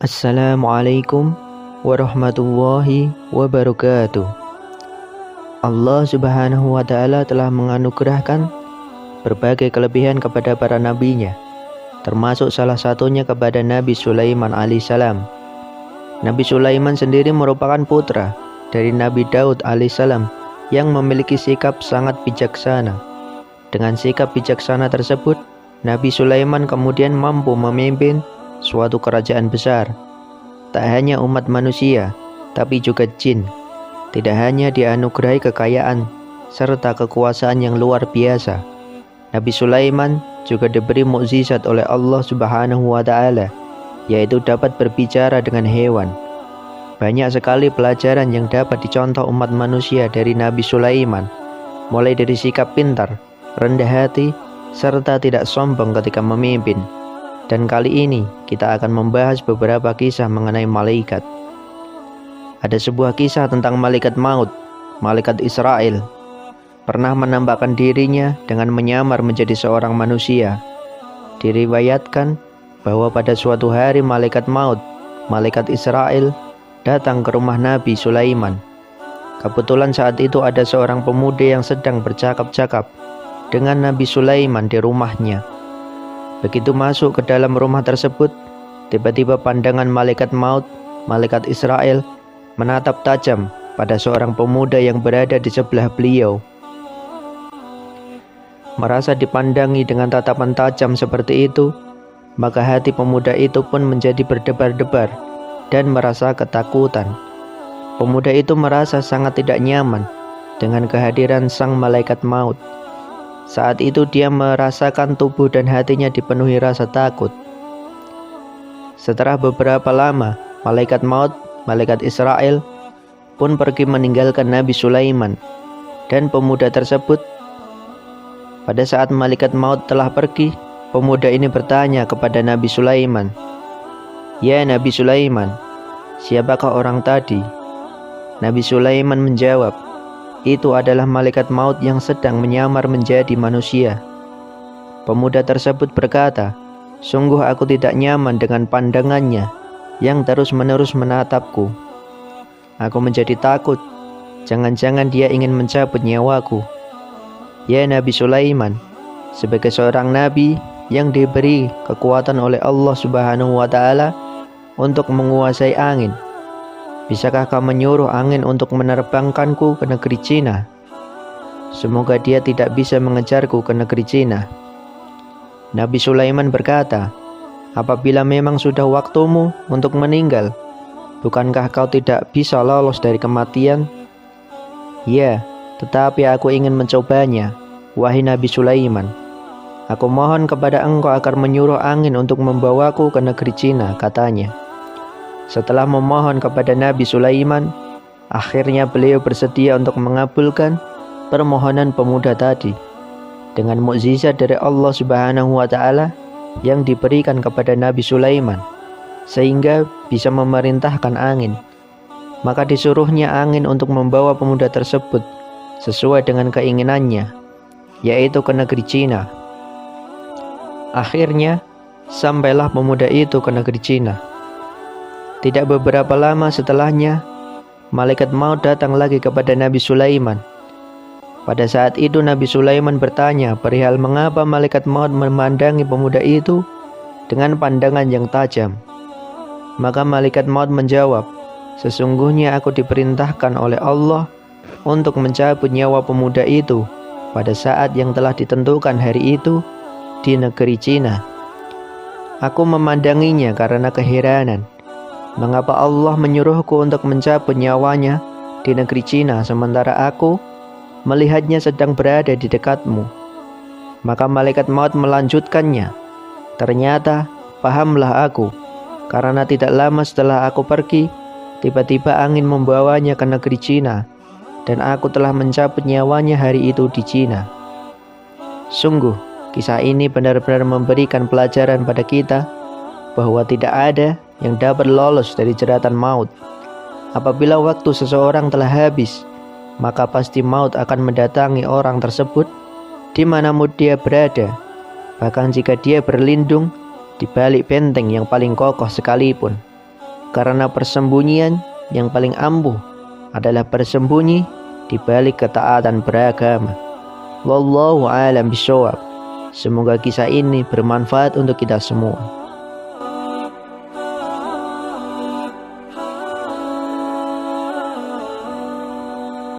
Assalamualaikum warahmatullahi wabarakatuh. Allah Subhanahu wa Ta'ala telah menganugerahkan berbagai kelebihan kepada para nabinya, termasuk salah satunya kepada Nabi Sulaiman alaihissalam. Nabi Sulaiman sendiri merupakan putra dari Nabi Daud alaihissalam yang memiliki sikap sangat bijaksana. Dengan sikap bijaksana tersebut, Nabi Sulaiman kemudian mampu memimpin suatu kerajaan besar. Tak hanya umat manusia, tapi juga jin. Tidak hanya dianugerahi kekayaan serta kekuasaan yang luar biasa, Nabi Sulaiman juga diberi mukjizat oleh Allah Subhanahu wa Ta'ala, yaitu dapat berbicara dengan hewan. Banyak sekali pelajaran yang dapat dicontoh umat manusia dari Nabi Sulaiman, mulai dari sikap pintar, rendah hati, serta tidak sombong ketika memimpin. Dan kali ini kita akan membahas beberapa kisah mengenai malaikat. Ada sebuah kisah tentang malaikat maut, malaikat Israel. Pernah menampakkan dirinya dengan menyamar menjadi seorang manusia. Diriwayatkan bahwa pada suatu hari malaikat maut, malaikat Israel, datang ke rumah Nabi Sulaiman. Kebetulan saat itu ada seorang pemuda yang sedang bercakap-cakap dengan Nabi Sulaiman di rumahnya. Begitu masuk ke dalam rumah tersebut, tiba-tiba pandangan malaikat maut, malaikat Israel, menatap tajam pada seorang pemuda yang berada di sebelah beliau. Merasa dipandangi dengan tatapan tajam seperti itu, maka hati pemuda itu pun menjadi berdebar-debar dan merasa ketakutan. Pemuda itu merasa sangat tidak nyaman dengan kehadiran sang malaikat maut. Saat itu dia merasakan tubuh dan hatinya dipenuhi rasa takut. Setelah beberapa lama, malaikat maut, malaikat Israel, pun pergi meninggalkan Nabi Sulaiman dan pemuda tersebut. Pada saat malaikat maut telah pergi, pemuda ini bertanya kepada Nabi Sulaiman, "Ya Nabi Sulaiman, siapakah orang tadi?" Nabi Sulaiman menjawab, "Itu adalah malaikat maut yang sedang menyamar menjadi manusia." Pemuda tersebut berkata, "Sungguh aku tidak nyaman dengan pandangannya yang terus-menerus menatapku. Aku menjadi takut, jangan-jangan dia ingin mencabut nyawaku." Ya Nabi Sulaiman, sebagai seorang nabi yang diberi kekuatan oleh Allah Subhanahu wa Ta'ala untuk menguasai angin, bisakah kau menyuruh angin untuk menerbangkanku ke negeri Cina? Semoga dia tidak bisa mengejarku ke negeri Cina." Nabi Sulaiman berkata, "Apabila memang sudah waktumu untuk meninggal, bukankah kau tidak bisa lolos dari kematian?" "Ya, tetapi aku ingin mencobanya, wahai Nabi Sulaiman. Aku mohon kepada engkau agar menyuruh angin untuk membawaku ke negeri Cina," katanya. Setelah memohon kepada Nabi Sulaiman, akhirnya beliau bersedia untuk mengabulkan permohonan pemuda tadi. Dengan mukjizat dari Allah Subhanahu wa Ta'ala yang diberikan kepada Nabi Sulaiman, sehingga bisa memerintahkan angin, maka disuruhnya angin untuk membawa pemuda tersebut sesuai dengan keinginannya, yaitu ke negeri Cina. Akhirnya sampailah pemuda itu ke negeri Cina. Tidak beberapa lama setelahnya, malaikat maut datang lagi kepada Nabi Sulaiman. Pada saat itu Nabi Sulaiman bertanya perihal mengapa malaikat maut memandangi pemuda itu dengan pandangan yang tajam. Maka malaikat maut menjawab, "Sesungguhnya aku diperintahkan oleh Allah untuk mencabut nyawa pemuda itu pada saat yang telah ditentukan hari itu di negeri Cina. Aku memandanginya karena keheranan. Mengapa Allah menyuruhku untuk mencabut nyawanya di negeri Cina sementara aku melihatnya sedang berada di dekatmu?" Maka malaikat maut melanjutkannya, "Ternyata pahamlah aku, karena tidak lama setelah aku pergi, tiba-tiba angin membawanya ke negeri Cina, dan aku telah mencabut nyawanya hari itu di Cina." Sungguh, kisah ini benar-benar memberikan pelajaran pada kita bahwa tidak ada yang dapat lolos dari jeratan maut. Apabila waktu seseorang telah habis, maka pasti maut akan mendatangi orang tersebut di manapun dia berada. Bahkan jika dia berlindung di balik benteng yang paling kokoh sekalipun. karena persembunyian yang paling ampuh adalah bersembunyi di balik ketaatan beragama. Wallahu a'lam bishawab. Semoga kisah ini bermanfaat untuk kita semua.